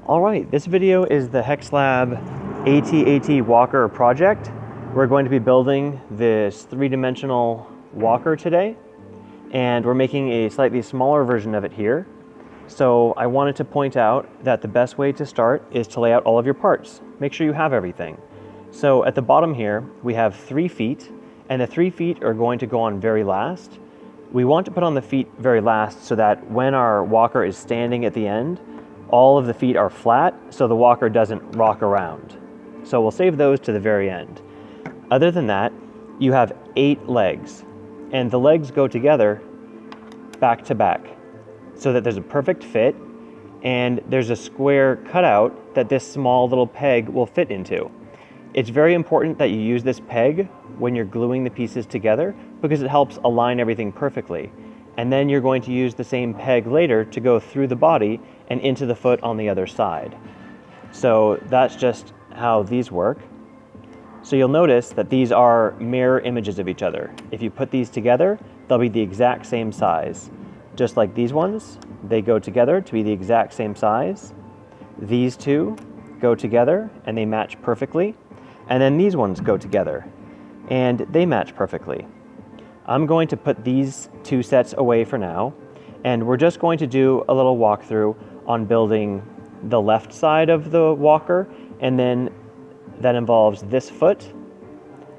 All right, this video is the HexLab AT-AT Walker project. We're going to be building this three-dimensional walker today, and we're making a slightly smaller version of it here. So I wanted to point out that the best way to start is to lay out all of your parts. Make sure you have everything. So at the bottom here, we have 3 feet, and the 3 feet are going to go on very last. We want to put on the feet very last so that when our walker is standing at the end, all of the feet are flat so the walker doesn't rock around. So we'll save those to the very end. Other than that, you have 8 legs, and the legs go together back to back so that there's a perfect fit, and there's a square cutout that this small little peg will fit into. It's very important that you use this peg when you're gluing the pieces together because it helps align everything perfectly. And then you're going to use the same peg later to go through the body and into the foot on the other side. So that's just how these work. So you'll notice that these are mirror images of each other. If you put these together, they'll be the exact same size. Just like these ones, they go together to be the exact same size. These two go together and they match perfectly. And then these ones go together and they match perfectly. I'm going to put these 2 sets away for now, and we're just going to do a little walkthrough on building the left side of the walker, and then that involves this foot,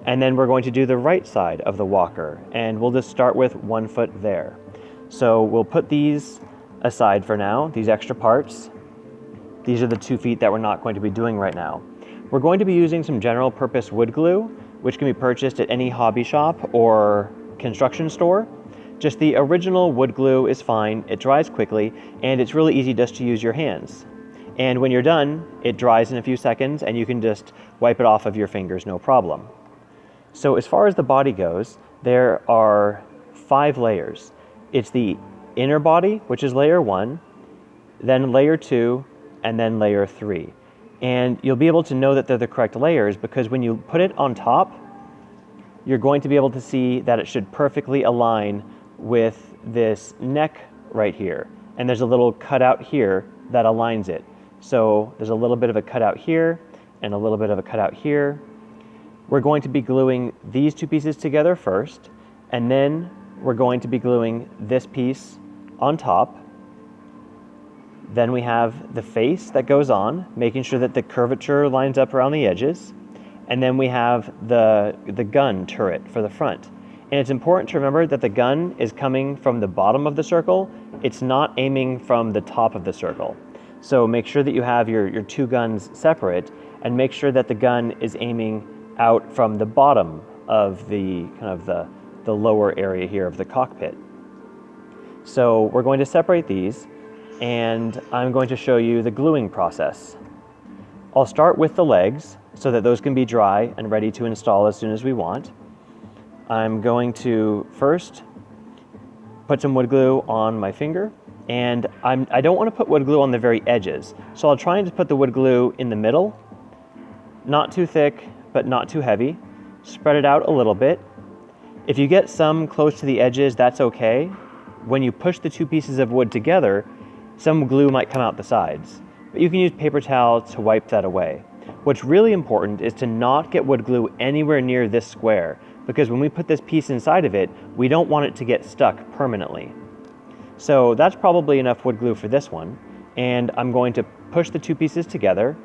and then we're going to do the right side of the walker, and we'll just start with 1 foot there. So we'll put these aside for now, these extra parts. These are the 2 feet that we're not going to be doing right now. We're going to be using some general purpose wood glue, which can be purchased at any hobby shop or construction store. Just the original wood glue is fine, it dries quickly, and it's really easy just to use your hands. And when you're done, it dries in a few seconds and you can just wipe it off of your fingers, no problem. So as far as the body goes, there are 5 layers. It's the inner body, which is layer 1, then layer 2, and then layer 3. And you'll be able to know that they're the correct layers because when you put it on top, you're going to be able to see that it should perfectly align with this neck right here. And there's a little cutout here that aligns it. So there's a little bit of a cutout here and a little bit of a cutout here. We're going to be gluing these 2 pieces together first, and then we're going to be gluing this piece on top. Then we have the face that goes on, making sure that the curvature lines up around the edges. And then we have the gun turret for the front. And it's important to remember that the gun is coming from the bottom of the circle. It's not aiming from the top of the circle. So make sure that you have your 2 guns separate, and make sure that the gun is aiming out from the bottom of the the lower area here of the cockpit. So we're going to separate these, and I'm going to show you the gluing process. I'll start with the legs so that those can be dry and ready to install as soon as we want. I'm going to first put some wood glue on my finger, and I don't want to put wood glue on the very edges. So I'll try and just put the wood glue in the middle, not too thick, but not too heavy. Spread it out a little bit. If you get some close to the edges, that's okay. When you push the 2 pieces of wood together, some glue might come out the sides, but you can use paper towel to wipe that away. What's really important is to not get wood glue anywhere near this square, because when we put this piece inside of it, we don't want it to get stuck permanently. So that's probably enough wood glue for this one, and I'm going to push the 2 pieces together.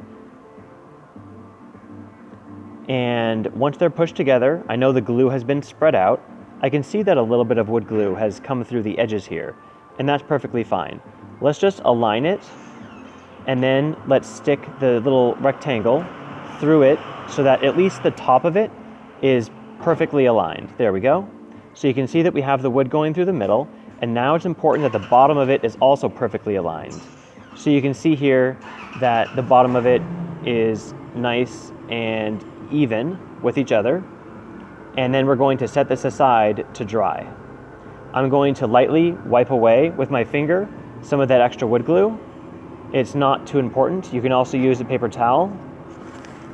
And once they're pushed together, I know the glue has been spread out. I can see that a little bit of wood glue has come through the edges here, and that's perfectly fine. Let's just align it, and then let's stick the little rectangle through it so that at least the top of it is perfectly aligned. There we go. So you can see that we have the wood going through the middle, and now it's important that the bottom of it is also perfectly aligned. So you can see here that the bottom of it is nice and even with each other. And then we're going to set this aside to dry. I'm going to lightly wipe away with my finger some of that extra wood glue. It's not too important. You can also use a paper towel.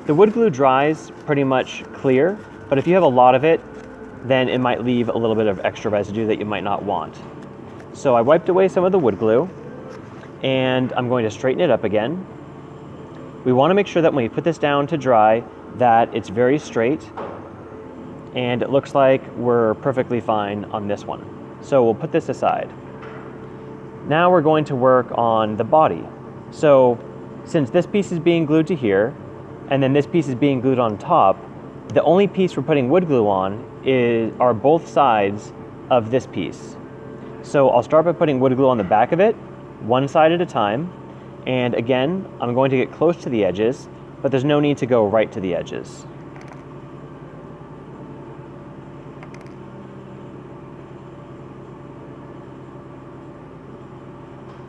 The wood glue dries pretty much clear, but if you have a lot of it, then it might leave a little bit of extra residue that you might not want. So I wiped away some of the wood glue, and I'm going to straighten it up again. We want to make sure that when we put this down to dry that it's very straight, and it looks like we're perfectly fine on this one. So we'll put this aside. Now we're going to work on the body. So since this piece is being glued to here, and then this piece is being glued on top, the only piece we're putting wood glue on are both sides of this piece. So I'll start by putting wood glue on the back of it, one side at a time. And again, I'm going to get close to the edges, but there's no need to go right to the edges.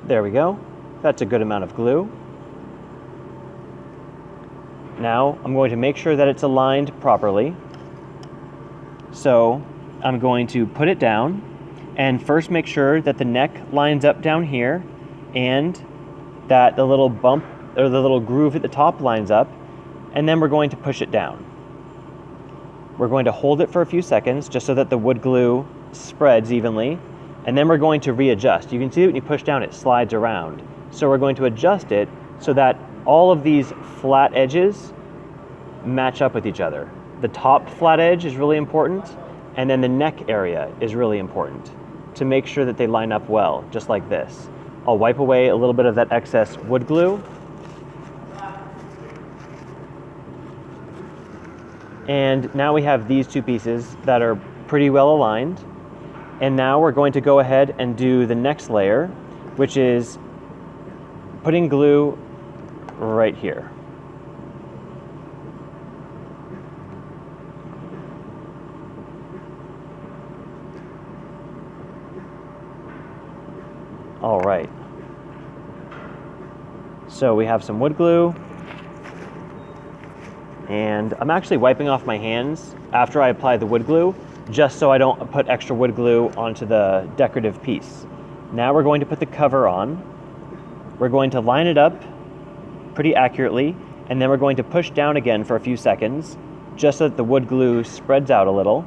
There we go. That's a good amount of glue. Now I'm going to make sure that it's aligned properly. So I'm going to put it down and first make sure that the neck lines up down here and that the little bump or the little groove at the top lines up, and then we're going to push it down. We're going to hold it for a few seconds just so that the wood glue spreads evenly, and then we're going to readjust. You can see that when you push down it slides around. So we're going to adjust it so that all of these flat edges match up with each other. The top flat edge is really important, and then the neck area is really important to make sure that they line up well, just like this. I'll wipe away a little bit of that excess wood glue. And now we have these two pieces that are pretty well aligned. And now we're going to go ahead and do the next layer, which is putting glue right here. All right. So we have some wood glue, and I'm actually wiping off my hands after I apply the wood glue, just so I don't put extra wood glue onto the decorative piece. Now we're going to put the cover on. We're going to line it up pretty accurately, and then we're going to push down again for a few seconds, just so that the wood glue spreads out a little.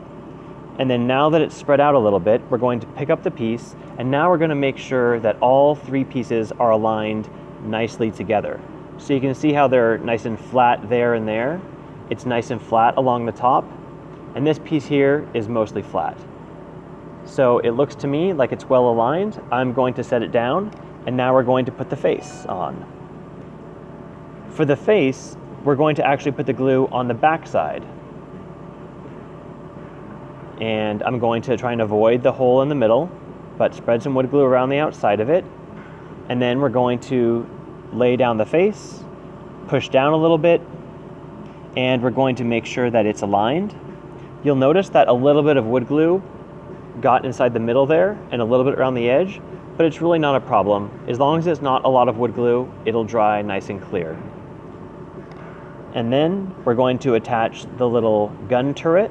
And then now that it's spread out a little bit, we're going to pick up the piece, and now we're going to make sure that all three pieces are aligned nicely together. So you can see how they're nice and flat there and there. It's nice and flat along the top, and this piece here is mostly flat. So it looks to me like it's well aligned. I'm going to set it down, and now we're going to put the face on. For the face, we're going to actually put the glue on the back side. And I'm going to try and avoid the hole in the middle, but spread some wood glue around the outside of it. And then we're going to lay down the face, push down a little bit, and we're going to make sure that it's aligned. You'll notice that a little bit of wood glue got inside the middle there and a little bit around the edge, but it's really not a problem. As long as it's not a lot of wood glue, it'll dry nice and clear. And then we're going to attach the little gun turret,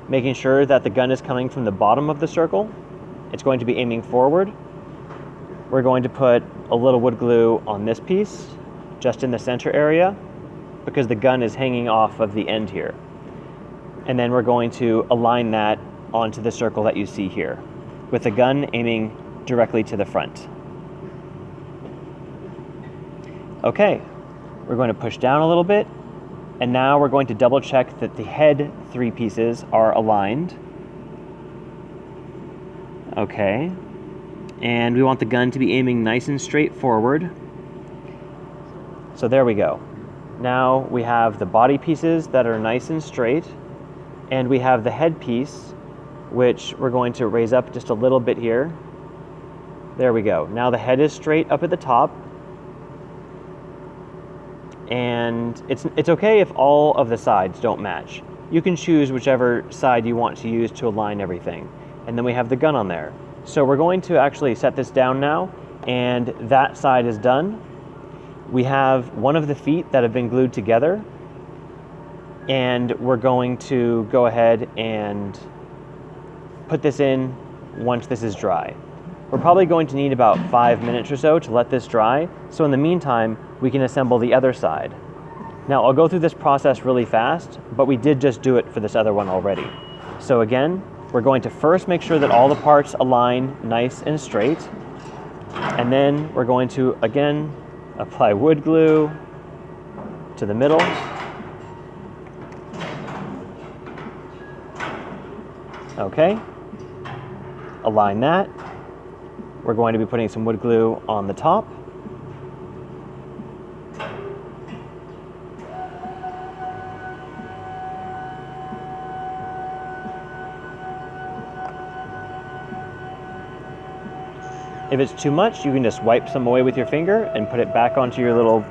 making sure that the gun is coming from the bottom of the circle. It's going to be aiming forward. We're going to put a little wood glue on this piece, just in the center area, because the gun is hanging off of the end here. And then we're going to align that onto the circle that you see here, with the gun aiming directly to the front. Okay, we're going to push down a little bit, and now we're going to double check that the head three pieces are aligned. Okay, and we want the gun to be aiming nice and straight forward. So there we go. Now we have the body pieces that are nice and straight, and we have the head piece, which we're going to raise up just a little bit here. There we go. Now the head is straight up at the top. And it's okay if all of the sides don't match. You can choose whichever side you want to use to align everything. And then we have the gun on there. So we're going to actually set this down now, and that side is done. We have one of the feet that have been glued together, and we're going to go ahead and put this in once this is dry. We're probably going to need about 5 minutes or so to let this dry. So in the meantime, we can assemble the other side. Now I'll go through this process really fast, but we did just do it for this other one already. So again, we're going to first make sure that all the parts align nice and straight. And then we're going to, again, apply wood glue. to the middle. Okay, align that. We're going to be putting some wood glue on the top. If it's too much, you can just wipe some away with your finger and put it back onto your little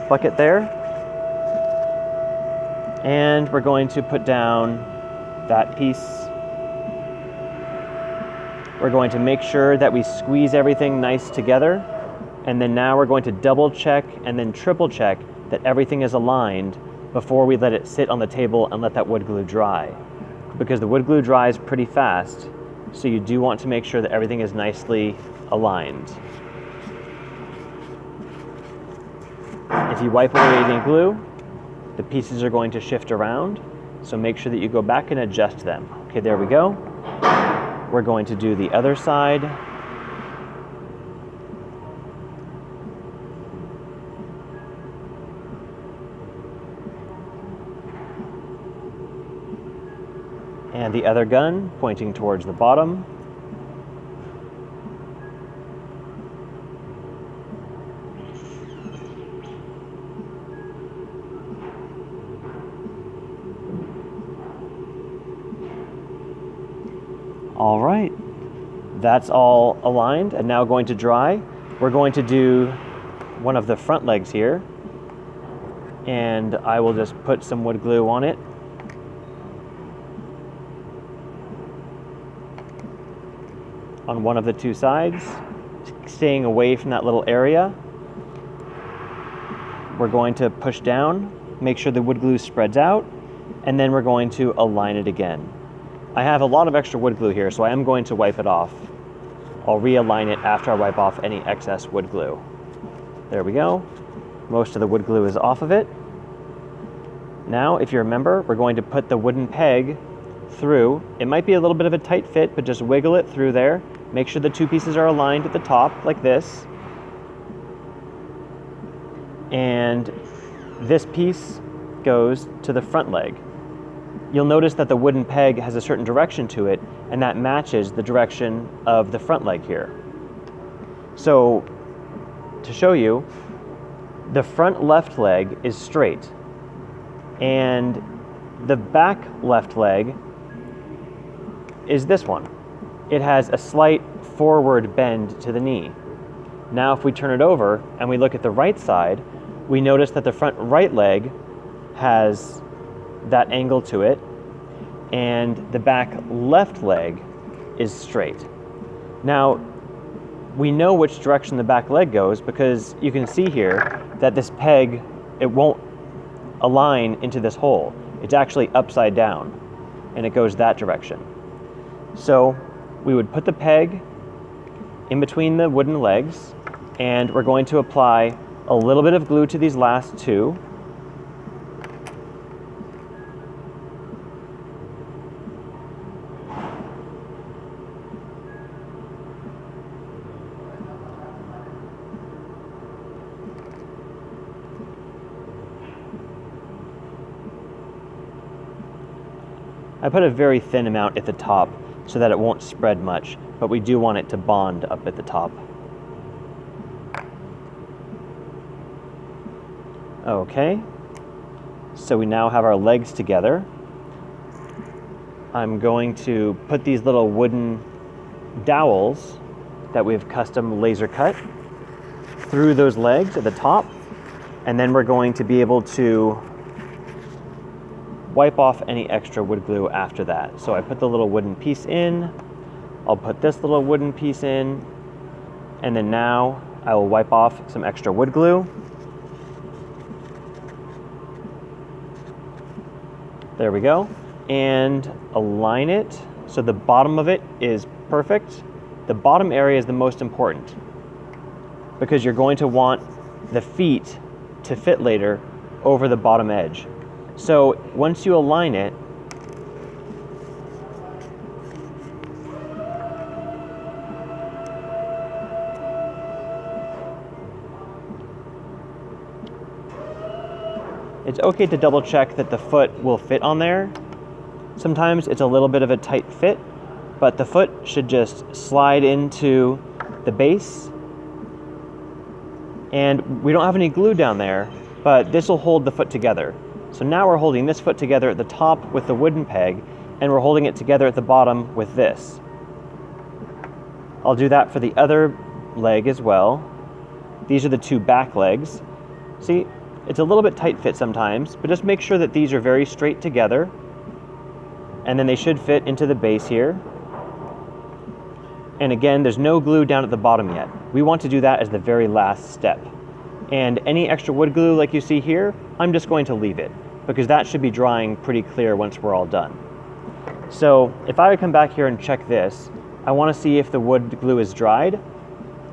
bucket there. And we're going to put down that piece. We're going to make sure that we squeeze everything nice together. And then now we're going to double check and then triple check that everything is aligned before we let it sit on the table and let that wood glue dry. Because the wood glue dries pretty fast, so you do want to make sure that everything is nicely aligned. If you wipe away any glue, the pieces are going to shift around, so make sure that you go back and adjust them. Okay, there we go. We're going to do the other side. And the other gun pointing towards the bottom. All right, that's all aligned and now going to dry. We're going to do one of the front legs here, and I will just put some wood glue on it. On one of the two sides, staying away from that little area. We're going to push down, make sure the wood glue spreads out, and then we're going to align it again. I have a lot of extra wood glue here, so I am going to wipe it off. I'll realign it after I wipe off any excess wood glue. There we go. Most of the wood glue is off of it. Now, if you remember, we're going to put the wooden peg through. It might be a little bit of a tight fit, but just wiggle it through there. Make sure the two pieces are aligned at the top, like this. And this piece goes to the front leg. You'll notice that the wooden peg has a certain direction to it, and that matches the direction of the front leg here. So, to show you, the front left leg is straight, and the back left leg is this one. It has a slight forward bend to the knee. Now if we turn it over and we look at the right side, we notice that the front right leg has that angle to it, and the back left leg is straight. Now, we know which direction the back leg goes because you can see here that this peg, it won't align into this hole. It's actually upside down, and it goes that direction. So we would put the peg in between the wooden legs, and we're going to apply a little bit of glue to these last two. I put a very thin amount at the top so that it won't spread much, but we do want it to bond up at the top. Okay, so we now have our legs together. I'm going to put these little wooden dowels that we've custom laser cut through those legs at the top, and then we're going to be able to wipe off any extra wood glue after that. So I put the little wooden piece in, I'll put this little wooden piece in, and then now I will wipe off some extra wood glue. There we go. And align it so the bottom of it is perfect. The bottom area is the most important because you're going to want the feet to fit later over the bottom edge. So once you align it, It's okay to double check that the foot will fit on there. Sometimes it's a little bit of a tight fit, but the foot should just slide into the base. And we don't have any glue down there, but this will hold the foot together. So now we're holding this foot together at the top with the wooden peg, and we're holding it together at the bottom with this. I'll do that for the other leg as well. These are the two back legs. See, it's a little bit tight fit sometimes, but just make sure that these are very straight together, and then they should fit into the base here. And again, there's no glue down at the bottom yet. We want to do that as the very last step. And any extra wood glue like you see here, I'm just going to leave it, because that should be drying pretty clear once we're all done. So if I would come back here and check this, I want to see if the wood glue is dried,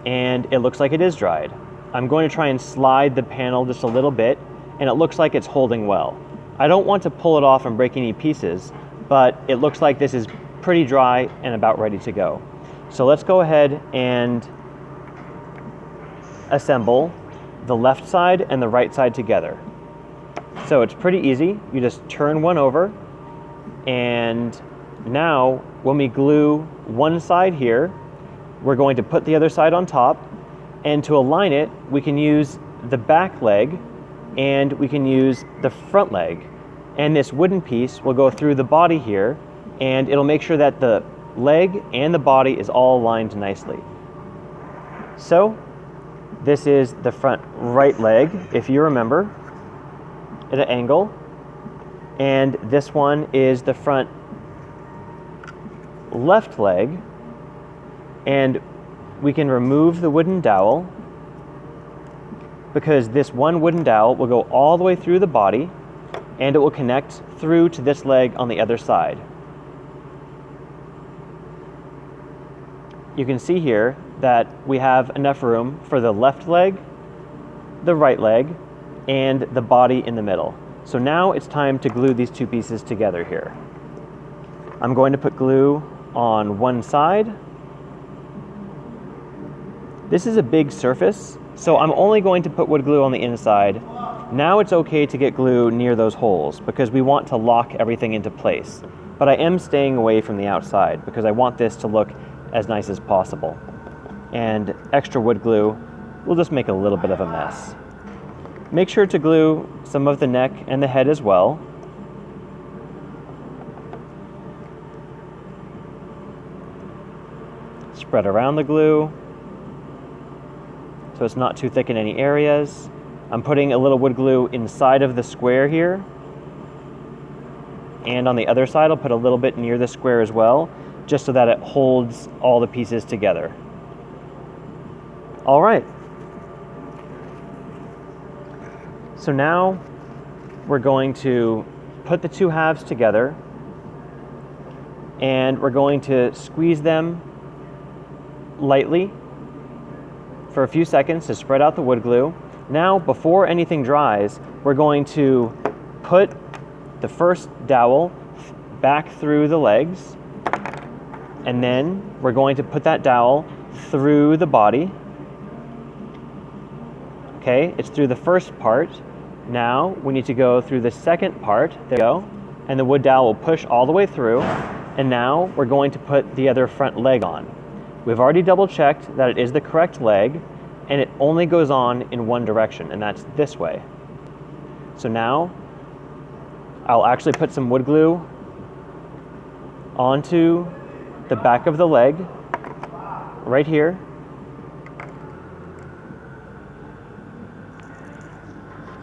and it looks like it is dried. I'm going to try and slide the panel just a little bit, and it looks like it's holding well. I don't want to pull it off and break any pieces, but it looks like this is pretty dry and about ready to go. So let's go ahead and assemble the left side and the right side together. So it's pretty easy. You just turn one over, and now when we glue one side here, we're going to put the other side on top, and to align it, we can use the back leg and we can use the front leg. And this wooden piece will go through the body here, and it'll make sure that the leg and the body is all aligned nicely. So this is the front right leg, if you remember, at an angle. And this one is the front left leg. And we can remove the wooden dowel, because this one wooden dowel will go all the way through the body, and it will connect through to this leg on the other side. You can see here that we have enough room for the left leg, the right leg, and the body in the middle. So now it's time to glue these two pieces together here. I'm going to put glue on one side. This is a big surface, so I'm only going to put wood glue on the inside. Now it's okay to get glue near those holes, because we want to lock everything into place. But I am staying away from the outside, because I want this to look as nice as possible. And extra wood glue will just make a little bit of a mess. Make sure to glue some of the neck and the head as well. Spread around the glue so it's not too thick in any areas. I'm putting a little wood glue inside of the square here, and on the other side I'll put a little bit near the square as well, just so that it holds all the pieces together. All right. So now we're going to put the two halves together, and we're going to squeeze them lightly for a few seconds to spread out the wood glue. Now, before anything dries, we're going to put the first dowel back through the legs, and then we're going to put that dowel through the body. Okay, it's through the first part. Now we need to go through the second part. There we go. And the wood dowel will push all the way through. And now we're going to put the other front leg on. We've already double checked that it is the correct leg, and it only goes on in one direction, and that's this way. So now I'll actually put some wood glue onto the back of the leg right here.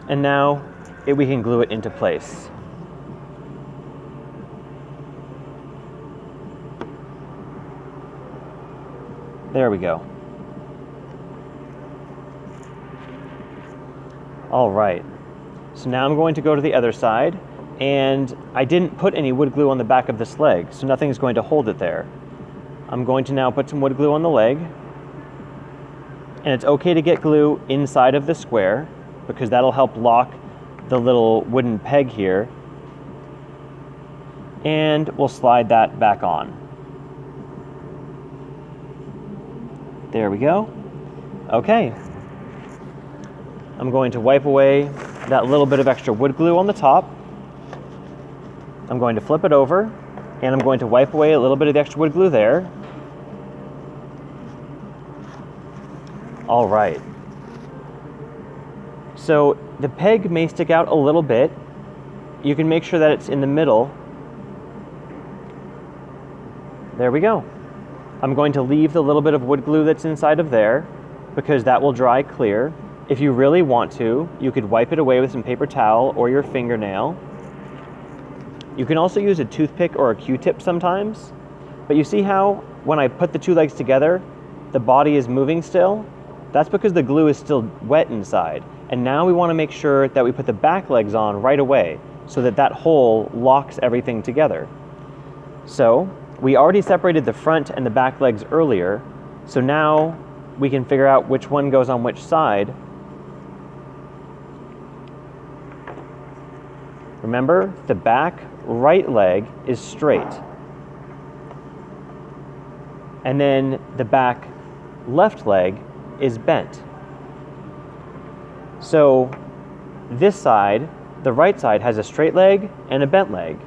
And now we can glue it into place. There we go. All right, so now I'm going to go to the other side, and I didn't put any wood glue on the back of this leg, so nothing's going to hold it there. I'm going to now put some wood glue on the leg, and it's okay to get glue inside of the square, because that'll help lock the little wooden peg here, and we'll slide that back on. There we go. Okay. I'm going to wipe away that little bit of extra wood glue on the top. I'm going to flip it over, and I'm going to wipe away a little bit of the extra wood glue there. All right. So the peg may stick out a little bit. You can make sure that it's in the middle. There we go. I'm going to leave the little bit of wood glue that's inside of there because that will dry clear. If you really want to, you could wipe it away with some paper towel or your fingernail. You can also use a toothpick or a Q-tip sometimes, but you see how when I put the two legs together, the body is moving still? That's because the glue is still wet inside. And now we want to make sure that we put the back legs on right away so that that hole locks everything together. So we already separated the front and the back legs earlier, so now we can figure out which one goes on which side. Remember, the back right leg is straight. And then the back left leg is bent. So this side, the right side, has a straight leg and a bent leg.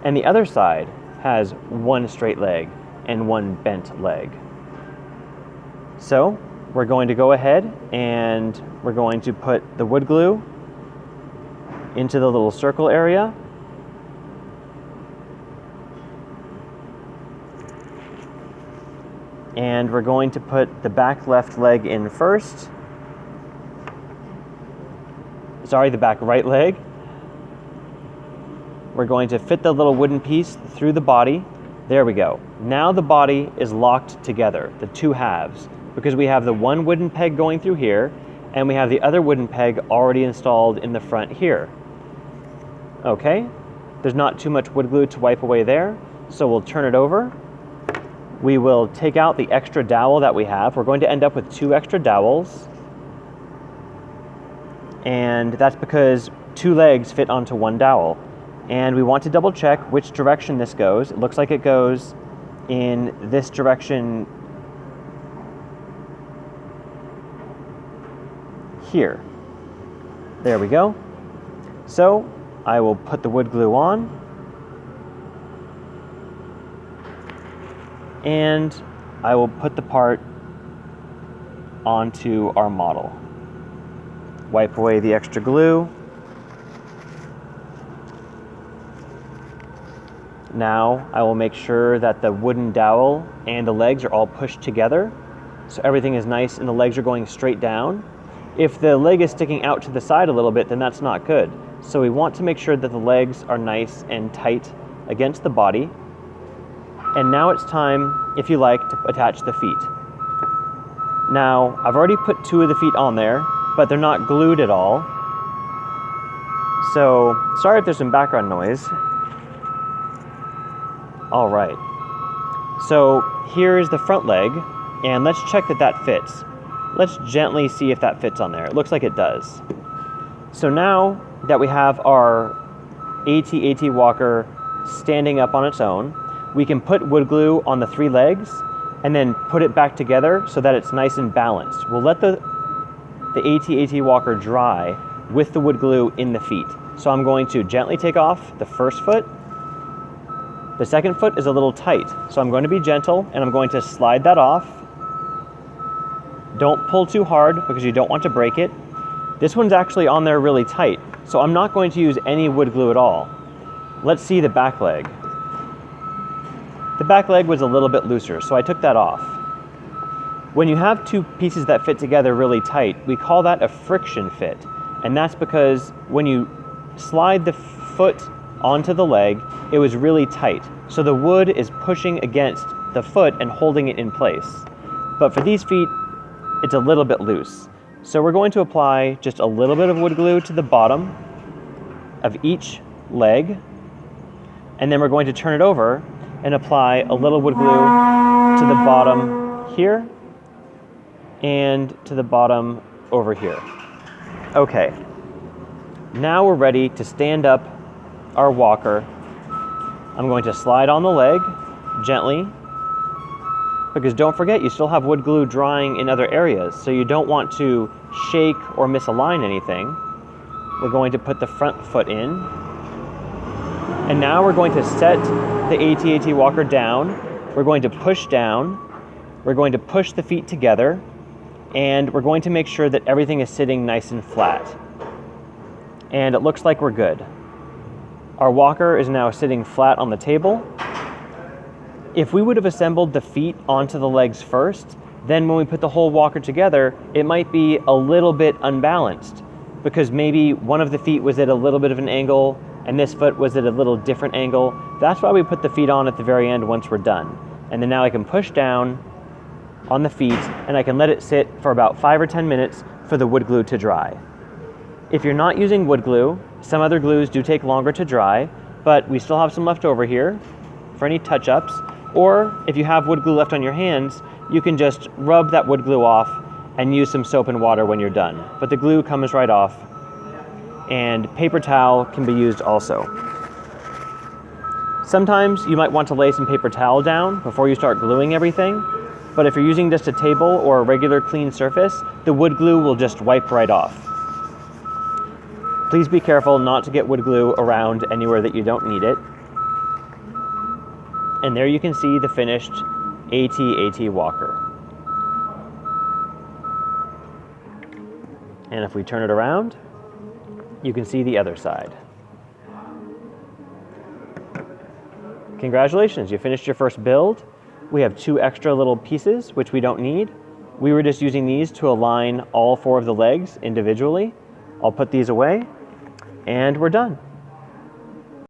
And the other side has one straight leg and one bent leg. So we're going to go ahead and we're going to put the wood glue into the little circle area. And we're going to put the back left leg in first. Sorry, the back right leg. We're going to fit the little wooden piece through the body. There we go. Now the body is locked together, the two halves, because we have the one wooden peg going through here, and we have the other wooden peg already installed in the front here. Okay, there's not too much wood glue to wipe away there, so we'll turn it over. We will take out the extra dowel that we have. We're going to end up with 2 extra dowels. And that's because 2 legs fit onto 1 dowel. And we want to double check which direction this goes. It looks like it goes in this direction here. There we go. So I will put the wood glue on. And I will put the part onto our model. Wipe away the extra glue. Now I will make sure that the wooden dowel and the legs are all pushed together, so everything is nice and the legs are going straight down. If the leg is sticking out to the side a little bit, then that's not good. So we want to make sure that the legs are nice and tight against the body. And now it's time, if you like, to attach the feet. Now, I've already put 2 of the feet on there, but they're not glued at all. So, sorry if there's some background noise. All right. So, here's the front leg, and let's check that that fits. Let's gently see if that fits on there. It looks like it does. So now that we have our AT-AT walker standing up on its own, we can put wood glue on the 3 legs and then put it back together so that it's nice and balanced. We'll let the AT-AT walker dry with the wood glue in the feet. So I'm going to gently take off the first foot. The second foot is a little tight, so I'm going to be gentle and I'm going to slide that off. Don't pull too hard because you don't want to break it. This one's actually on there really tight, so I'm not going to use any wood glue at all. Let's see the back leg. The back leg was a little bit looser, so I took that off. When you have 2 pieces that fit together really tight, we call that a friction fit. And that's because when you slide the foot onto the leg, it was really tight. So the wood is pushing against the foot and holding it in place. But for these feet, it's a little bit loose. So we're going to apply just a little bit of wood glue to the bottom of each leg. And then we're going to turn it over and apply a little wood glue to the bottom here and to the bottom over here. Okay, now we're ready to stand up our walker. I'm going to slide on the leg gently, because don't forget you still have wood glue drying in other areas, so you don't want to shake or misalign anything. we're going to put the front foot in. And now we're going to set the AT-AT walker down. We're going to push down. We're going to push the feet together. And we're going to make sure that everything is sitting nice and flat. And it looks like we're good. Our walker is now sitting flat on the table. If we would have assembled the feet onto the legs first, then when we put the whole walker together, it might be a little bit unbalanced because maybe one of the feet was at a little bit of an angle and this foot was at a little different angle. That's why we put the feet on at the very end once we're done. And then now I can push down on the feet and I can let it sit for about 5 or 10 minutes for the wood glue to dry. If you're not using wood glue, some other glues do take longer to dry, but we still have some left over here for any touch-ups. Or if you have wood glue left on your hands, you can just rub that wood glue off and use some soap and water when you're done. But the glue comes right off, and paper towel can be used also. Sometimes you might want to lay some paper towel down before you start gluing everything, but if you're using just a table or a regular clean surface, the wood glue will just wipe right off. Please be careful not to get wood glue around anywhere that you don't need it. And there you can see the finished AT-AT walker. And if we turn it around, you can see the other side. Congratulations, you finished your first build. We have 2 extra little pieces, which we don't need. We were just using these to align all 4 of the legs individually. I'll put these away, and we're done.